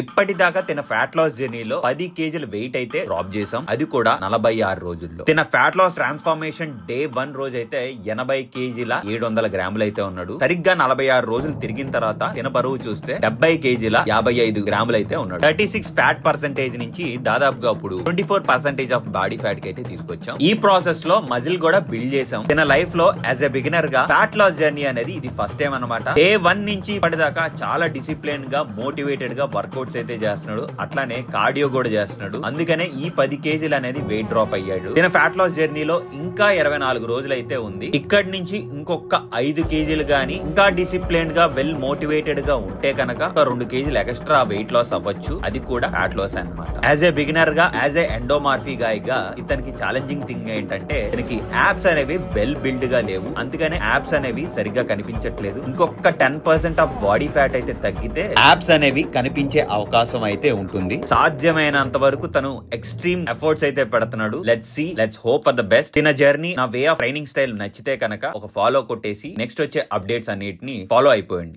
ఇప్పటిదాకా తిన fat loss జర్నీలో 10 కేజీల వెయిట్ అయితే డ్రాప్ చేసాం. అది కూడా 46 రోజుల్లో. తిన ఫ్యాట్ లాస్ ట్రాన్స్ఫర్మేషన్ డే 1 రోజు అయితే 80 కేజీల 700 గ్రాములు అయితే ఉన్నాడు. సరిగ్గా 46 రోజులు తిరిగిన తర్వాత తిన బరువు చూస్తే 70 కేజీల 55 గ్రాములు అయితే ఉన్నాడు. 36 ఫ్యాట్ పర్సెంటేజ్ నుంచి దాదాపుగా ఇప్పుడు 24% ఆఫ్ బాడీ ఫ్యాట్ కి అయితే తీసుకొచ్చాం. ఈ ప్రాసెస్ లో మజిల్ కూడా బిల్డ్ చేసాం. తిన లైఫ్ లో యాజ్ ఎ బిగినర్ గా ఫ్యాట్ లాస్ జర్నీ అనేది ఇది ఫస్ట్ టైం అనమాట. డే 1 నుంచి ఇప్పటిదాకా చాలా డిసిప్లిన్ గా మోటివేటెడ్ గా వర్కౌట్ అయితే చేస్తున్నాడు. అట్లానే కార్డియో కూడా చేస్తున్నాడు. అందుకనే ఈ 10 కేజీలు అనేది వెయిట్ డ్రాప్ అయ్యాడు. దీని ఫ్యాట్ లాస్ జర్నీలో ఇంకా 24 రోజులు అయితే ఉంది. ఇక్కడి నుంచి ఇంకొక 5 కేజీలు గానీ ఇంకా డిసిప్లిన్ గా వెల్ మోటివేటెడ్ గా ఉంటే కనుక 2 కేజీలు ఎక్స్ట్రా వెయిట్ లాస్ అవ్వచ్చు. అది కూడా ఫ్యాట్ లాస్ అన్నమాట. యాజ్ ఏ బిగినర్ గా యాజ్ ఏ ఎండోమార్ఫీ గాయ్ గా ఇతనికి ఛాలెంజింగ్ థింగ్ ఏంటంటే ఇతనికి యాప్స్ అనేవి వెల్ బిల్డ్ గా లేవు. అందుకనే యాప్స్ అనేవి సరిగ్గా కనిపించట్లేదు. ఇంకొక 10% ఆఫ్ బాడీ ఫ్యాట్ అయితే తగ్గితే యాప్స్ అనేవి కనిపించే అవకాశం అయితే ఉంటుంది. సాధ్యమైనంత వరకు తను ఎక్స్ట్రీమ్ ఎఫర్ట్స్ అయితే పెడుతున్నాడు. Let's hope for the best. తిన జర్నీ నా వే ఆఫ్ ట్రైనింగ్ స్టైల్ నచ్చితే కనుక ఒక ఫాలో కొట్టేసి నెక్స్ట్ వచ్చే అప్డేట్స్ అన్నిటిని ఫాలో అయిపోయింది.